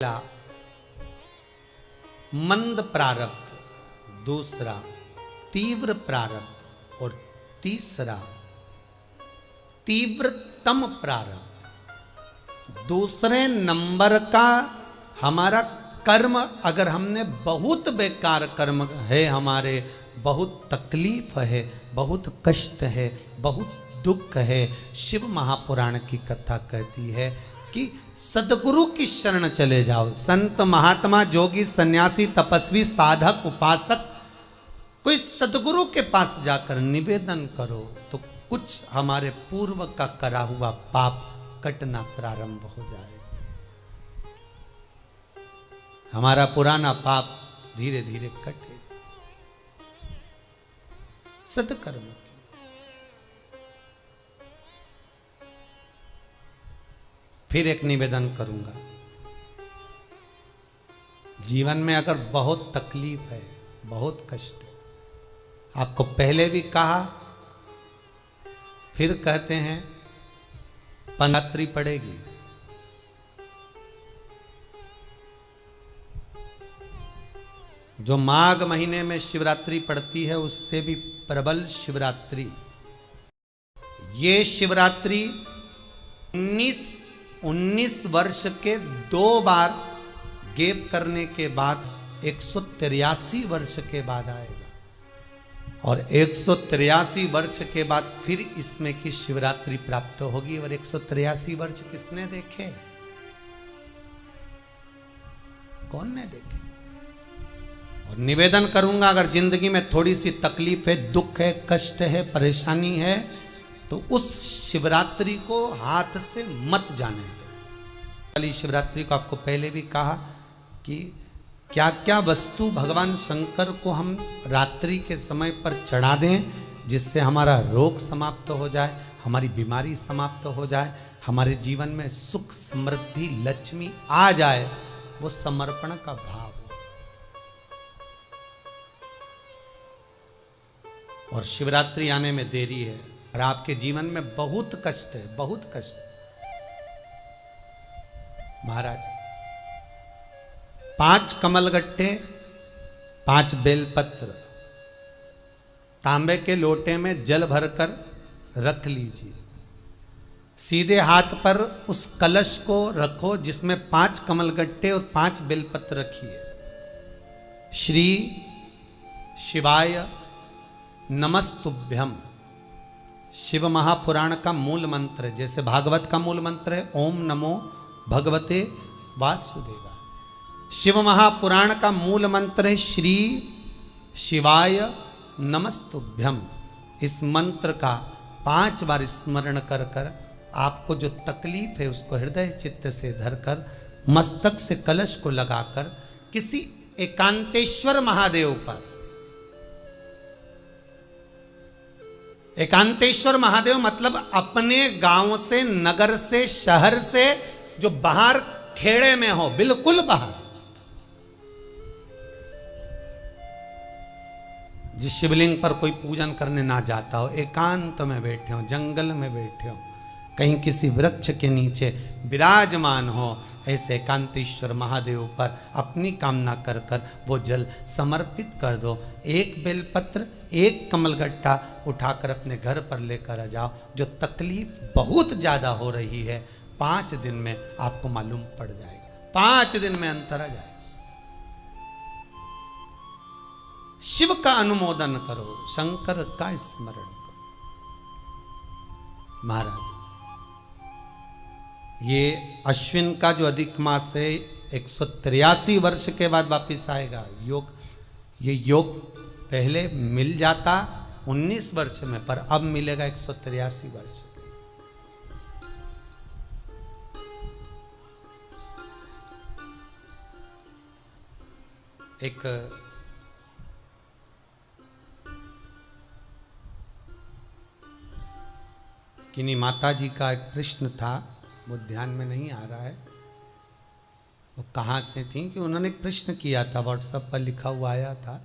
पहला मंद प्रारब्ध, दूसरा तीव्र प्रारब्ध और तीसरा तीव्रतम प्रारब्ध। दूसरे नंबर का हमारा कर्म, अगर हमने बहुत बेकार कर्म है, हमारे बहुत तकलीफ है, बहुत कष्ट है, बहुत दुख है, शिव महापुराण की कथा कहती है कि सदगुरु की शरण चले जाओ। संत महात्मा जोगी सन्यासी तपस्वी साधक उपासक कोई सदगुरु के पास जाकर निवेदन करो तो कुछ हमारे पूर्व का करा हुआ पाप कटना प्रारंभ हो जाए। हमारा पुराना पाप धीरे धीरे कटे। सत्कर्म फिर एक निवेदन करूंगा, जीवन में अगर बहुत तकलीफ है, बहुत कष्ट है, आपको पहले भी कहा फिर कहते हैं, पंगात्री पड़ेगी। जो माघ महीने में शिवरात्रि पड़ती है उससे भी प्रबल शिवरात्रि। ये शिवरात्रि 19 वर्ष के 2 बार गैप करने के बाद 183 वर्ष के बाद आएगा और 183 वर्ष के बाद फिर इसमें की शिवरात्रि प्राप्त होगी। और 183 वर्ष किसने देखे? कौन ने देखे? और निवेदन करूंगा, अगर जिंदगी में थोड़ी सी तकलीफ है, दुख है, कष्ट है, परेशानी है, तो उस शिवरात्रि को हाथ से मत जाने दो। वाली शिवरात्रि को आपको पहले भी कहा कि क्या क्या वस्तु भगवान शंकर को हम रात्रि के समय पर चढ़ा दें जिससे हमारा रोग समाप्त हो जाए, हमारी बीमारी समाप्त हो जाए, हमारे जीवन में सुख समृद्धि लक्ष्मी आ जाए। वो समर्पण का भाव। और शिवरात्रि आने में देरी है और आपके जीवन में बहुत कष्ट है, बहुत कष्ट। महाराज 5 कमलगट्टे, 5 बेलपत्र तांबे के लोटे में जल भरकर रख लीजिए। सीधे हाथ पर उस कलश को रखो जिसमें 5 कमलगट्टे और 5 बेलपत्र रखिए। श्री शिवाय नमस्तुभ्यम शिव महापुराण का मूल मंत्र है। जैसे भागवत का मूल मंत्र है ओम नमो भगवते वासुदेवाय, शिव महापुराण का मूल मंत्र है श्री शिवाय नमस्तुभ्यम। इस मंत्र का 5 बार स्मरण कर कर आपको जो तकलीफ है उसको हृदय चित्त से धरकर मस्तक से कलश को लगाकर किसी एकांतेश्वर महादेव पर, एकांतेश्वर महादेव मतलब अपने गांव से, नगर से, शहर से जो बाहर खेड़े में हो, बिल्कुल बाहर, जिस शिवलिंग पर कोई पूजन करने ना जाता हो, एकांत में बैठे हो, जंगल में बैठे हो, कहीं किसी वृक्ष के नीचे विराजमान हो, ऐसे एकांतेश्वर महादेव पर अपनी कामना कर कर वो जल समर्पित कर दो। 1 बेलपत्र, 1 कमलगट्टा उठाकर अपने घर पर लेकर आ जाओ। जो तकलीफ बहुत ज़्यादा हो रही है 5 दिन में आपको मालूम पड़ जाएगा, 5 दिन में अंतर आ जाएगा। शिव का अनुमोदन करो, शंकर का स्मरण करो। महाराज ये अश्विन का जो अधिक मास है 183 वर्ष के बाद वापिस आएगा। योग, ये योग पहले मिल जाता 19 वर्ष में, पर अब मिलेगा 183 वर्ष। एक किन्हीं माता जी का एक प्रश्न था, वो ध्यान में नहीं आ रहा है वो कहाँ से थी, कि उन्होंने एक प्रश्न किया था, व्हाट्सएप पर लिखा हुआ आया था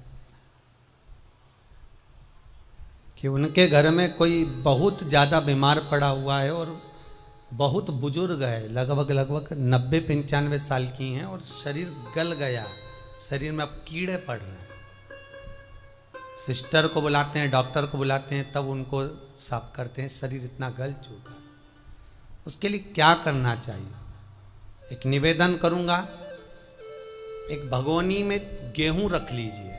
कि उनके घर में कोई बहुत ज़्यादा बीमार पड़ा हुआ है और बहुत बुजुर्ग है, लगभग 90-95 साल की हैं और शरीर गल गया, शरीर में अब कीड़े पड़ रहे हैं। सिस्टर को बुलाते हैं, डॉक्टर को बुलाते हैं, तब उनको साफ करते हैं, शरीर इतना गल चुका। उसके लिए क्या करना चाहिए? एक निवेदन करूंगा, एक भगोनी में गेहूं रख लीजिए,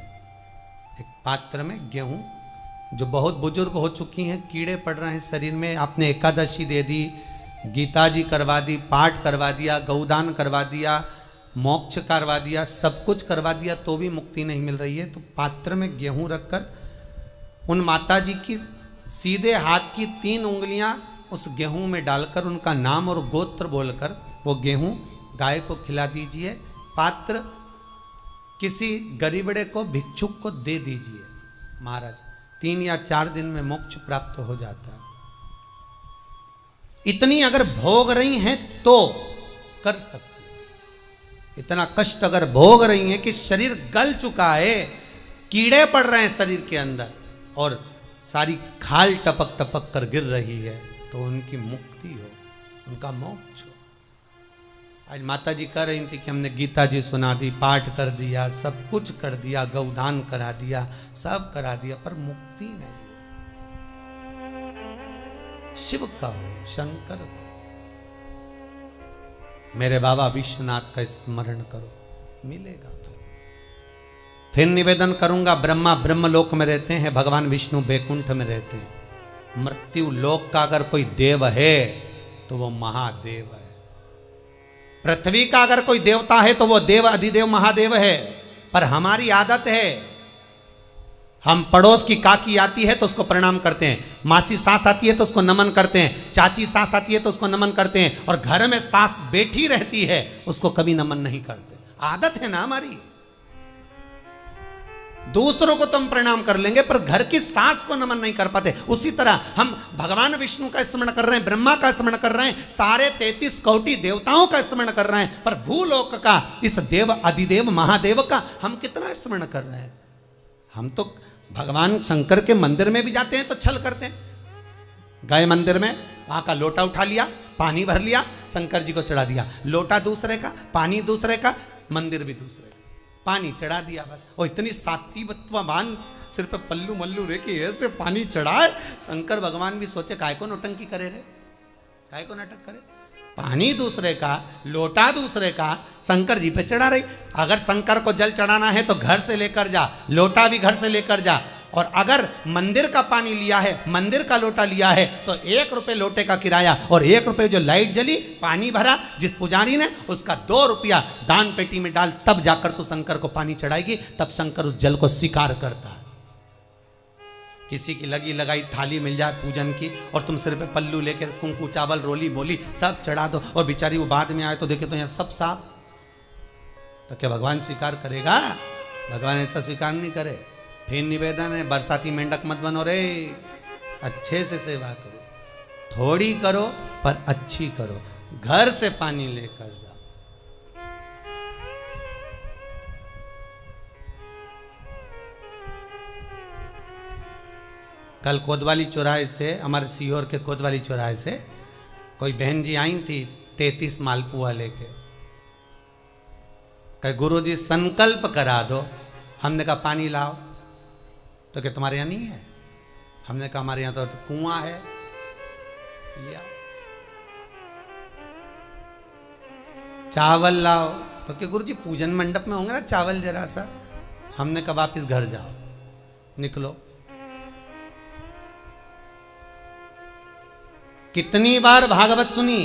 एक पात्र में गेहूं, जो बहुत बुजुर्ग हो चुकी हैं, कीड़े पड़ रहे हैं शरीर में, आपने एकादशी दे दी, गीता जी करवा दी, पाठ करवा दिया, गौदान करवा दिया, मोक्ष करवा दिया, सब कुछ करवा दिया, तो भी मुक्ति नहीं मिल रही है, तो पात्र में गेहूं रखकर उन माता जी की सीधे हाथ की 3 उंगलियां उस गेहूं में डालकर उनका नाम और गोत्र बोलकर वो गेहूं गाय को खिला दीजिए। पात्र किसी गरीबड़े को, भिक्षुक को दे दीजिए। महाराज 3 या 4 दिन में मोक्ष प्राप्त हो जाता है। इतनी अगर भोग रही हैं तो कर सकते, इतना कष्ट अगर भोग रही हैं कि शरीर गल चुका है, कीड़े पड़ रहे हैं शरीर के अंदर और सारी खाल टपक टपक कर गिर रही है, तो उनकी मुक्ति हो, उनका मोक्ष हो। आज माता जी कह रही थी कि हमने गीता जी सुना दी, पाठ कर दिया, सब कुछ कर दिया, गौदान करा दिया, सब करा दिया, पर मुक्ति नहीं। शिव का हो, शंकर को, मेरे बाबा विश्वनाथ का स्मरण करो, मिलेगा। फिर निवेदन करूंगा, ब्रह्मा ब्रह्मलोक में रहते हैं, भगवान विष्णु बैकुंठ में रहते हैं। मृत्यु लोक का अगर कोई देव है तो वो महादेव है। पृथ्वी का अगर कोई देवता है तो वो देव अधिदेव महादेव है। पर हमारी आदत है, हम पड़ोस की काकी आती है तो उसको प्रणाम करते हैं, मासी सास आती है तो उसको नमन करते हैं, चाची सास आती है तो उसको नमन करते हैं, और घर में सास बैठी रहती है उसको कभी नमन नहीं करते। आदत है ना हमारी। दूसरों को तो हम प्रणाम कर लेंगे पर घर की सास को नमन नहीं कर पाते। उसी तरह हम भगवान विष्णु का स्मरण कर रहे हैं, ब्रह्मा का स्मरण कर रहे हैं, सारे 33 कोटि देवताओं का स्मरण कर रहे हैं, पर भूलोक का इस देव अधिदेव महादेव का हम कितना स्मरण कर रहे हैं। हम तो भगवान शंकर के मंदिर में भी जाते हैं तो छल करते हैं। गए मंदिर में, वहां का लोटा उठा लिया, पानी भर लिया, शंकर जी को चढ़ा दिया, लोटा दूसरे का, पानी दूसरे का, मंदिर भी दूसरे का, पानी चढ़ा दिया बस। और इतनी सात्वित्ववान सिर पे पल्लू मल्लू रे कि ऐसे पानी चढ़ाए। शंकर भगवान भी सोचे काय को नौटंकी करे रे, काय को नाटक करे। पानी दूसरे का, लोटा दूसरे का, शंकर जी पे चढ़ा रही। अगर शंकर को जल चढ़ाना है तो घर से लेकर जा, लोटा भी घर से लेकर जा। और अगर मंदिर का पानी लिया है, मंदिर का लोटा लिया है तो 1 रुपये लोटे का किराया, और 1 रुपये जो लाइट जली, पानी भरा जिस पुजारी ने, उसका 2 रुपया दान पेटी में डाल, तब जाकर तू शंकर को पानी चढ़ाएगी, तब शंकर उस जल को स्वीकार करता है। किसी की लगी लगाई थाली मिल जाए पूजन की और तुम सिर पे पल्लू लेके कुंकू चावल रोली मोली सब चढ़ा दो, और बेचारी वो बाद में आए तो देखे तो यहाँ सब साफ, तो क्या भगवान स्वीकार करेगा? भगवान ऐसा स्वीकार नहीं करे। फिर निवेदन है, बरसाती मेंढक मत बनो रे, अच्छे से सेवा करो, थोड़ी करो पर अच्छी करो, घर से पानी लेकर जाओ। कल कोतवाली चौराहे से, हमारे सीहोर के कोतवाली चौराहे से कोई बहन जी आई थी 33 मालपुआ लेके, कहे गुरुजी संकल्प करा दो। हमने कहा पानी लाओ, तो क्या तुम्हारे यहाँ नहीं है? हमने कहा हमारे यहाँ तो कुआं है, लिया। चावल लाओ, तो क्या गुरुजी पूजन मंडप में होंगे ना चावल जरा सा। हमने कहा वापिस घर जाओ, निकलो। कितनी बार भागवत सुनी,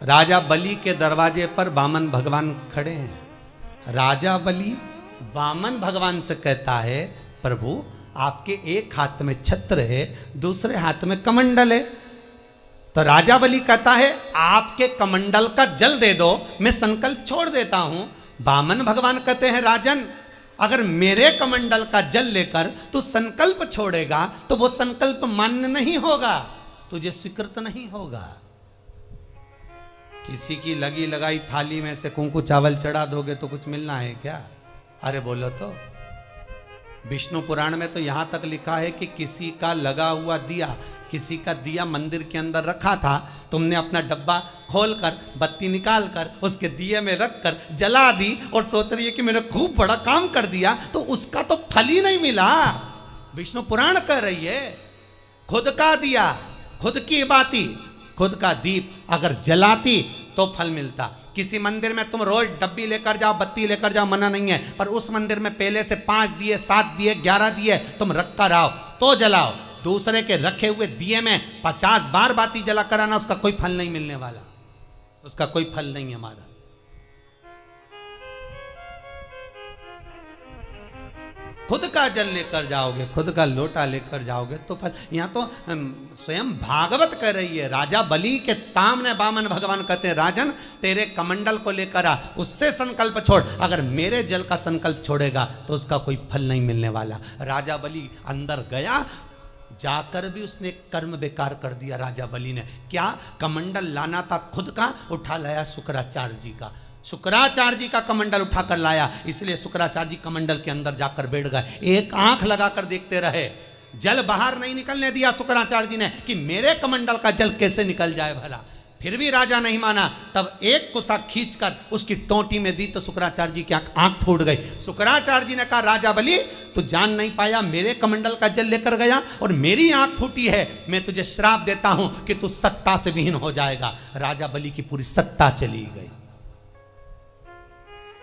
राजा बलि के दरवाजे पर वामन भगवान खड़े हैं। राजा बलि वामन भगवान से कहता है, प्रभु आपके एक हाथ में छत्र है, दूसरे हाथ में कमंडल है। तो राजा बलि कहता है आपके कमंडल का जल दे दो, मैं संकल्प छोड़ देता हूं। वामन भगवान कहते हैं राजन, अगर मेरे कमंडल का जल लेकर तू संकल्प छोड़ेगा तो वो संकल्प मान्य नहीं होगा, तुझे स्वीकृत नहीं होगा। किसी की लगी लगाई थाली में से कुंकू चावल चढ़ा दोगे तो कुछ मिलना है क्या? अरे बोलो तो। विष्णु पुराण में तो यहां तक लिखा है कि किसी का लगा हुआ दिया किसी का दिया मंदिर के अंदर रखा था, तुमने अपना डब्बा खोलकर बत्ती निकाल कर उसके दिए में रख कर जला दी और सोच रही है कि मैंने खूब बड़ा काम कर दिया, तो उसका तो फल ही नहीं मिला। विष्णु पुराण कह रही है, खुद का दिया, खुद की बाती, खुद का दीप अगर जलाती तो फल मिलता। किसी मंदिर में तुम रोज डब्बी लेकर जाओ, बत्ती लेकर जाओ, मना नहीं है, पर उस मंदिर में पहले से 5 दिए, 7 दिए, 11 दिए तुम रख कर आओ तो जलाओ। दूसरे के रखे हुए दिए में 50 बार बाती जला कर आना, उसका कोई फल नहीं मिलने वाला, उसका कोई फल नहीं है हमारा। खुद का जल लेकर जाओगे, खुद का लोटा लेकर जाओगे तो फल। यहां तो स्वयं भागवत कह रही है, राजा बलि के सामने वामन भगवान कहते हैं, राजन तेरे कमंडल को लेकर आ, उससे संकल्प छोड़, अगर मेरे जल का संकल्प छोड़ेगा तो उसका कोई फल नहीं मिलने वाला। राजा बलि अंदर गया, जाकर भी उसने कर्म बेकार कर दिया। राजा बलि ने क्या, कमंडल लाना था खुद का, उठा लाया शुक्राचार्य जी का, शुक्राचार्य जी का कमंडल उठाकर लाया, इसलिए शुक्राचार्य जी कमंडल के अंदर जाकर बैठ गए, एक आंख लगाकर देखते रहे, जल बाहर नहीं निकलने दिया शुक्राचार्य जी ने कि मेरे कमंडल का जल कैसे निकल जाए भला। फिर भी राजा नहीं माना, तब एक कुसा खींचकर उसकी टोंटी में दी तो शुक्राचार्य जी की आंख फूट गई। शुक्राचार्य जी ने कहा, राजा बलि तू जान नहीं पाया, मेरे कमंडल का जल लेकर गया और मेरी आंख फूटी है, मैं तुझे श्राप देता हूं कि तू सत्ता से विहीन हो जाएगा। राजा बलि की पूरी सत्ता चली गई,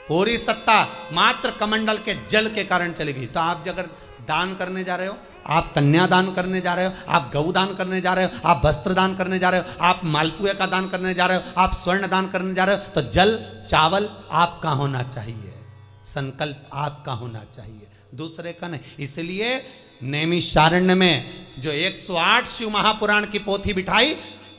पूरी सत्ता मात्र कमंडल के जल के कारण चली गई। तो आप अगर दान करने जा रहे हो, आप कन्यादान करने जा रहे हो, आप गौ दान करने जा रहे हो, आप वस्त्र दान करने जा रहे हो, आप मालपुए का दान करने जा रहे हो, आप स्वर्ण दान करने जा रहे हो, तो जल चावल आपका होना चाहिए, संकल्प आपका होना चाहिए, दूसरे का नहीं। इसलिए नैमिषारण्य में जो 108 शिव महापुराण की पोथी बिठाई,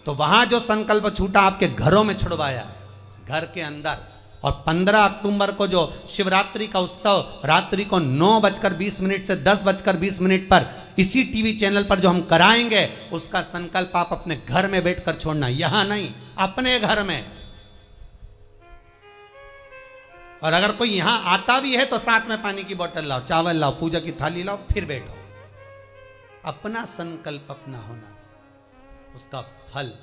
तो वहां जो संकल्प छूटा आपके घरों में छुड़वाया है, घर के अंदर। और 15 अक्टूबर को जो शिवरात्रि का उत्सव रात्रि को 9:20 से 10:20 पर इसी टीवी चैनल पर जो हम कराएंगे, उसका संकल्प आप अपने घर में बैठकर छोड़ना, यहां नहीं, अपने घर में। और अगर कोई यहां आता भी है तो साथ में पानी की बोतल लाओ, चावल लाओ, पूजा की थाली लाओ, फिर बैठो। अपना संकल्प अपना होना चाहिए, उसका फल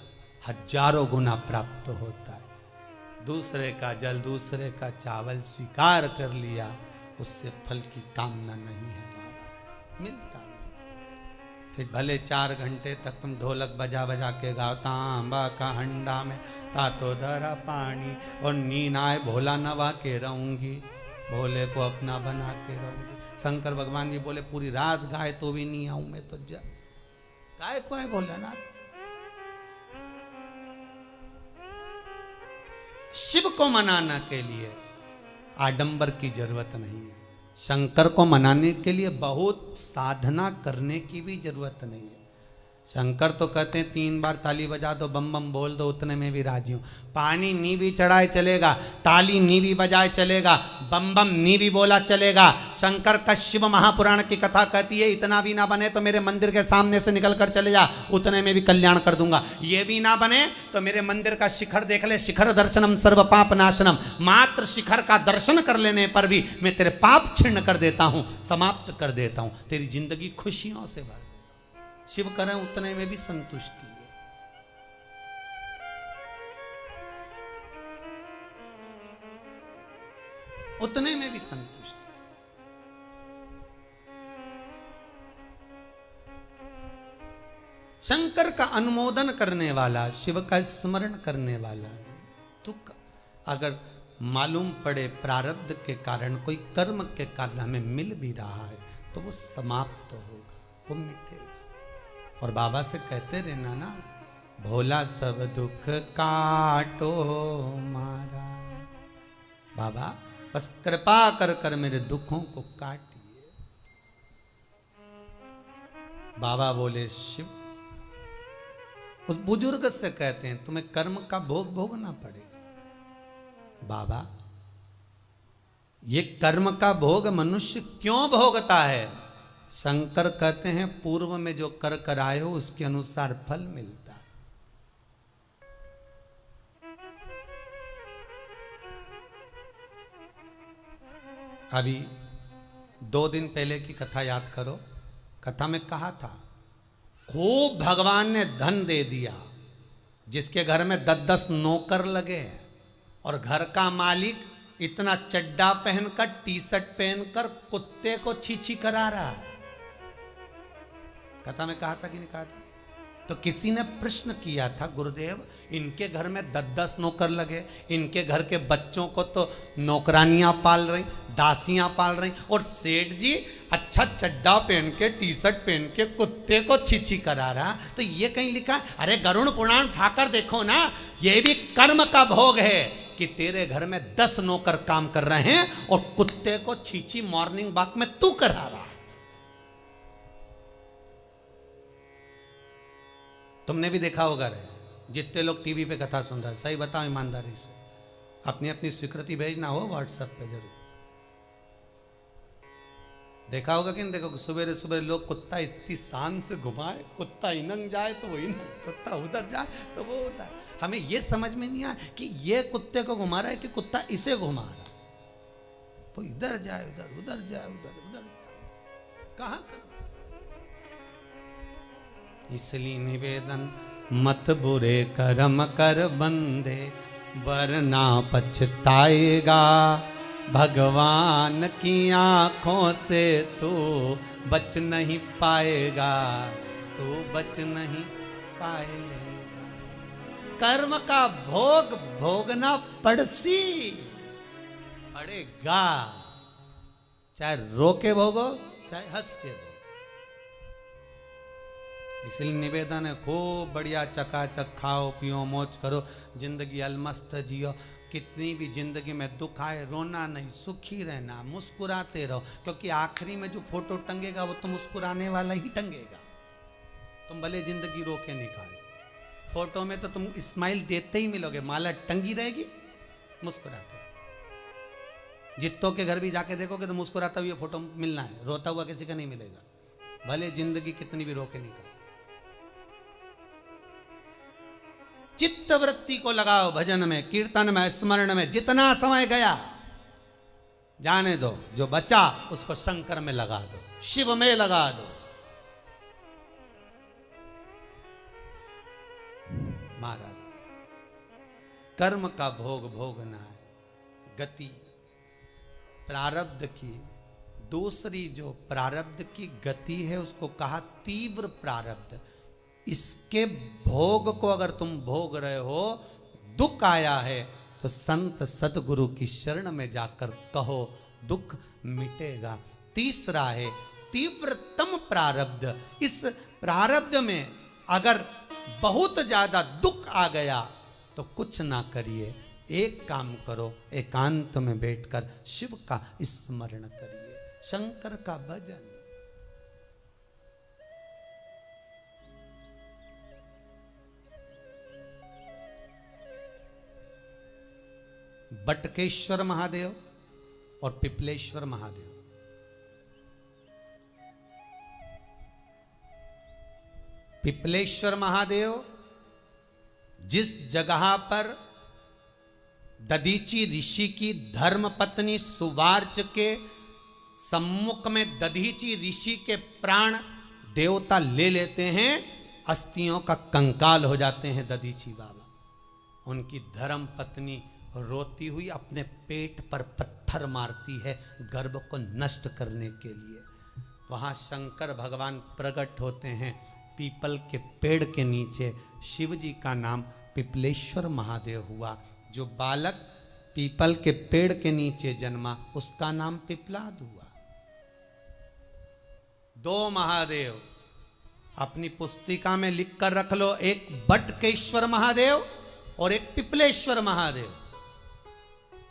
हजारों गुना प्राप्त होता है। दूसरे का जल, दूसरे का चावल स्वीकार कर लिया, उससे फल की कामना नहीं है, मिलता नहीं। फिर भले 4 घंटे तक तुम ढोलक बजा बजा के गाओ, तांबा का हंडा में तातो धरा पानी, और नींद आए भोला नवा के रहूंगी, भोले को अपना बना के रहूंगी। शंकर भगवान भी बोले पूरी रात गाए तो भी नहीं आऊं मैं, तो गाय को है भोलानाथ। शिव को मनाने के लिए आडंबर की जरूरत नहीं है, शंकर को मनाने के लिए बहुत साधना करने की भी जरूरत नहीं है। शंकर तो कहते हैं 3 बार ताली बजा दो, बम बम बोल दो, उतने में भी राजी हूं। पानी नी भी चढ़ाए चलेगा, ताली नी भी बजाए चलेगा, बम बम नी भी बोला चलेगा। शंकर का शिव महापुराण की कथा कहती है, इतना भी ना बने तो मेरे मंदिर के सामने से निकल कर चले जा, उतने में भी कल्याण कर दूंगा। ये भी ना बने तो मेरे मंदिर का शिखर देख ले, शिखर दर्शनम सर्व पाप नाशनम, मात्र शिखर का दर्शन कर लेने पर भी मैं तेरे पाप छिन्न कर देता हूं, समाप्त कर देता हूं, तेरी जिंदगी खुशियों से भर। शिव करें उतने में भी संतुष्टि है। उतने में भी संतुष्टि। शंकर का अनुमोदन करने वाला, शिव का स्मरण करने वाला है। तो अगर मालूम पड़े प्रारब्ध के कारण, कोई कर्म के कारण हमें मिल भी रहा है, तो वो समाप्त होगा, वो मिटेगा। और बाबा से कहते रहना ना, भोला सब दुख काटो मारा, बाबा बस कृपा कर कर मेरे दुखों को काटिए। बाबा बोले शिव उस बुजुर्ग से कहते हैं, तुम्हें कर्म का भोग भोगना पड़ेगा। बाबा ये कर्म का भोग मनुष्य क्यों भोगता है? शंकर कहते हैं, पूर्व में जो कर कर आए हो उसके अनुसार फल मिलता है। अभी 2 दिन पहले की कथा याद करो, कथा में कहा था खूब भगवान ने धन दे दिया, जिसके घर में 10-10 नौकर लगे हैं, और घर का मालिक इतना चड्डा पहनकर, टी शर्ट पहनकर कुत्ते को छी करा रहा है। कथा में कहा था कि नहीं कहा था? तो किसी ने प्रश्न किया था, गुरुदेव इनके घर में 10-10 नौकर लगे, इनके घर के बच्चों को तो नौकरानियां पाल रही, दासियां पाल रही, और सेठ जी अच्छा चड्डा पहन के, टी शर्ट पहन के कुत्ते को छी करा रहा। तो ये कहीं लिखा, अरे गरुड़ पुराण उठाकर देखो ना, ये भी कर्म का भोग है कि तेरे घर में 10 नौकर काम कर रहे हैं और कुत्ते को छी मॉर्निंग वॉक में तू करा रहा। तुमने भी देखा होगा रे, जितने लोग टीवी पे कथा सुन रहे हैं, सही बताओ ईमानदारी से, अपनी अपनी स्वीकृति भेजना हो व्हाट्सएप पे जरूर। देखा होगा कि नहीं देखो, सुबह सुबह लोग कुत्ता इतनी शान से घुमाए, कुत्ता इनंग जाए तो वो इनंग, कुत्ता उधर जाए तो वो उधर। हमें ये समझ में नहीं आया कि ये कुत्ते को घुमा रहा है कि कुत्ता इसे घुमा रहा है। वो इधर जाए उधर, उधर जाए उधर, उधर जाए, कहां कर। इसलिए निवेदन, मत बुरे कर्म कर बंदे, वरना पछताएगा। भगवान की आंखों से तू बच नहीं पाएगा, तू बच नहीं पाएगा। कर्म का भोग भोगना पड़सी पड़ेगा, चाहे रो के भोगो चाहे हंस के भोगो। इसलिए निवेदन है, खूब बढ़िया चकाचक खाओ पियो मौज करो, जिंदगी अलमस्त जियो। कितनी भी जिंदगी में दुख आए रोना नहीं, सुखी रहना, मुस्कुराते रहो, क्योंकि आखिरी में जो फोटो टंगेगा वो तो मुस्कुराने वाला ही टंगेगा। तुम भले जिंदगी रो के निकालो, फोटो में तो तुम स्माइल देते ही मिलोगे, माला टंगी रहेगी मुस्कुराते। जित्तों के घर भी जाके देखोगे तो मुस्कुराता हुआ फोटो मिलना है, रोता हुआ किसी का नहीं मिलेगा, भले जिंदगी कितनी भी रो के निकालो। चित्त वृत्ति को लगाओ भजन में, कीर्तन में, स्मरण में। जितना समय गया जाने दो, जो बचा उसको शंकर में लगा दो, शिव में लगा दो। महाराज, कर्म का भोग भोगना है, गति प्रारब्ध की। दूसरी जो प्रारब्ध की गति है उसको कहा तीव्र प्रारब्ध। इसके भोग को अगर तुम भोग रहे हो, दुख आया है तो संत सतगुरु की शरण में जाकर कहो, दुख मिटेगा। तीसरा है तीव्रतम प्रारब्ध। इस प्रारब्ध में अगर बहुत ज्यादा दुख आ गया तो कुछ ना करिए, एक काम करो, एकांत में बैठकर शिव का स्मरण करिए, शंकर का भजन। बटकेश्वर महादेव और पिपलेश्वर महादेव, पिपलेश्वर महादेव जिस जगह पर दधीची ऋषि की धर्म पत्नी सुवार्च के सम्मुख में दधीची ऋषि के प्राण देवता ले लेते हैं, अस्थियों का कंकाल हो जाते हैं दधीची बाबा। उनकी धर्म पत्नी रोती हुई अपने पेट पर पत्थर मारती है गर्भ को नष्ट करने के लिए। वहां शंकर भगवान प्रकट होते हैं पीपल के पेड़ के नीचे। शिव जी का नाम पिपलेश्वर महादेव हुआ। जो बालक पीपल के पेड़ के नीचे जन्मा उसका नाम पिपलाद हुआ। दो महादेव अपनी पुस्तिका में लिख कर रख लो, एक बटकेश्वर महादेव और एक पिपलेश्वर महादेव।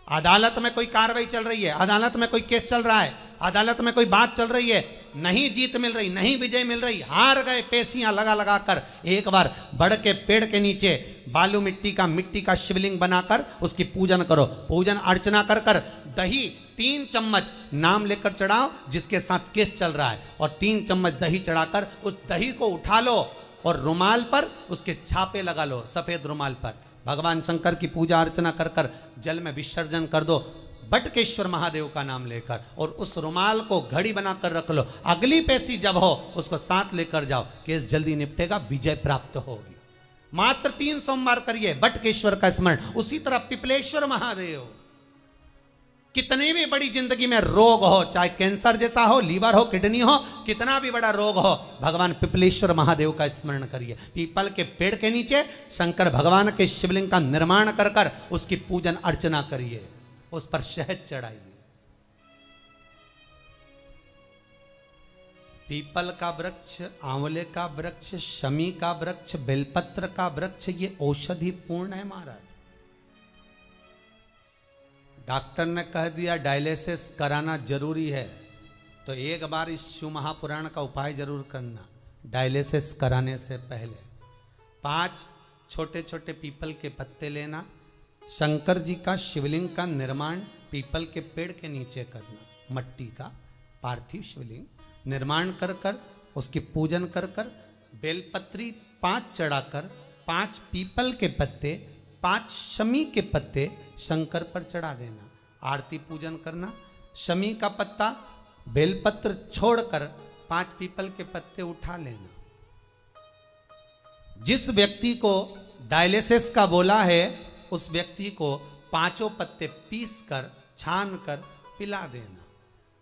अदालत में कोई कार्रवाई चल रही है, अदालत में कोई केस चल रहा है, अदालत में कोई बात चल रही है, नहीं जीत मिल रही, नहीं विजय मिल रही, हार गए, पेशियां लगा लगा कर एक बार बड़ के पेड़ के नीचे बालू मिट्टी का शिवलिंग बनाकर उसकी पूजन करो। पूजन अर्चना कर कर दही 3 चम्मच नाम लेकर चढ़ाओ जिसके साथ केस चल रहा है, और 3 चम्मच दही चढ़ाकर उस दही को उठा लो और रुमाल पर उसके छापे लगा लो, सफेद रुमाल पर। भगवान शंकर की पूजा अर्चना कर कर जल में विसर्जन कर दो। बटकेश्वर महादेव का नाम लेकर, और उस रुमाल को घड़ी बनाकर रख लो। अगली पेशी जब हो उसको साथ लेकर जाओ, केस जल्दी निपटेगा, विजय प्राप्त होगी। मात्र 3 सोमवार करिए बटकेश्वर का स्मरण। उसी तरह पिपलेश्वर महादेव, कितनी भी बड़ी जिंदगी में रोग हो, चाहे कैंसर जैसा हो, लीवर हो, किडनी हो, कितना भी बड़ा रोग हो, भगवान पिपलेश्वर महादेव का स्मरण करिए। पीपल के पेड़ के नीचे शंकर भगवान के शिवलिंग का निर्माण कर कर उसकी पूजन अर्चना करिए, उस पर शहद चढ़ाइए। पीपल का वृक्ष, आंवले का वृक्ष, शमी का वृक्ष, बेलपत्र का वृक्ष, ये औषधि पूर्ण है महाराज। डॉक्टर ने कह दिया डायलिसिस कराना जरूरी है, तो एक बार इस शिव महापुराण का उपाय जरूर करना। डायलिसिस कराने से पहले 5 छोटे छोटे पीपल के पत्ते लेना, शंकर जी का शिवलिंग का निर्माण पीपल के पेड़ के नीचे करना। मट्टी का पार्थिव शिवलिंग निर्माण कर कर उसकी पूजन कर कर बेलपत्री 5 चढ़ाकर 5 पीपल के पत्ते, 5 शमी के पत्ते शंकर पर चढ़ा देना। आरती पूजन करना। शमी का पत्ता बेलपत्र छोड़कर 5 पीपल के पत्ते उठा लेना। जिस व्यक्ति को डायलिसिस का बोला है उस व्यक्ति को 5 पत्ते पीस कर छान कर पिला देना।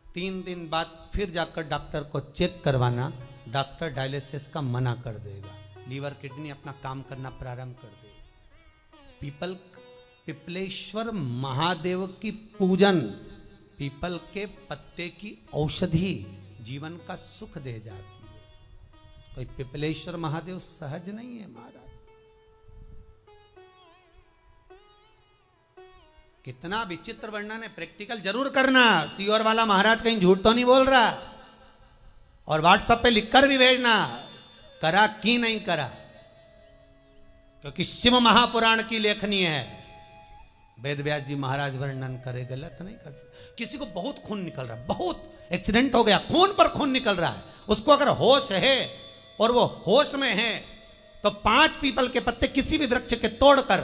3 दिन बाद फिर जाकर डॉक्टर को चेक करवाना, डॉक्टर डायलिसिस का मना कर देगा, लीवर किडनी अपना काम करना प्रारंभ कर देगा। पिपलेश्वर महादेव की पूजन, पीपल के पत्ते की औषधि जीवन का सुख दे जाती है। कोई पिपलेश्वर महादेव सहज नहीं है महाराज। कितना विचित्र वर्णन है, प्रैक्टिकल जरूर करना। सीओर वाला महाराज कहीं झूठ तो नहीं बोल रहा, और व्हाट्सएप पे लिखकर भी भेजना करा कि नहीं करा, क्योंकि शिव महापुराण की लेखनी है। वेद व्यास जी महाराज वर्णन करे, गलत नहीं कर सकते। किसी को बहुत खून निकल रहा है, बहुत एक्सीडेंट हो गया, खून पर खून निकल रहा है, उसको अगर होश है और वो होश में है तो 5 पीपल के पत्ते किसी भी वृक्ष के तोड़कर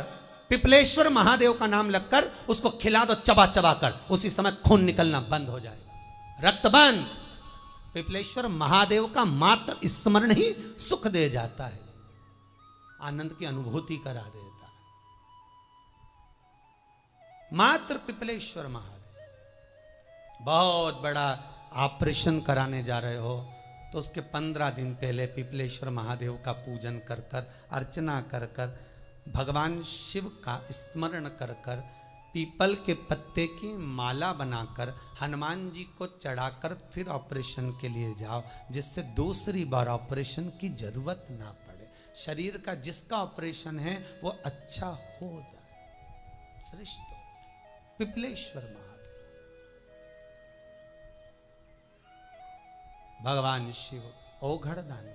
पिपलेश्वर महादेव का नाम लगकर उसको खिला दो, चबा चबा कर, उसी समय खून निकलना बंद हो जाएगा, रक्त बंद। पिपलेश्वर महादेव का मात्र स्मरण ही सुख दे जाता है, आनंद की अनुभूति करा देता है। मात्र पिपलेश्वर महादेव। बहुत बड़ा ऑपरेशन कराने जा रहे हो तो उसके 15 दिन पहले पिपलेश्वर महादेव का पूजन कर कर, अर्चना कर कर, भगवान शिव का स्मरण कर कर, पीपल के पत्ते की माला बनाकर हनुमान जी को चढ़ाकर फिर ऑपरेशन के लिए जाओ, जिससे दूसरी बार ऑपरेशन की जरूरत ना पड़े। शरीर का जिसका ऑपरेशन है वो अच्छा हो जाए। श्रेष्ठ पिपलेश्वर महादेव, भगवान शिव औघड़ दानी।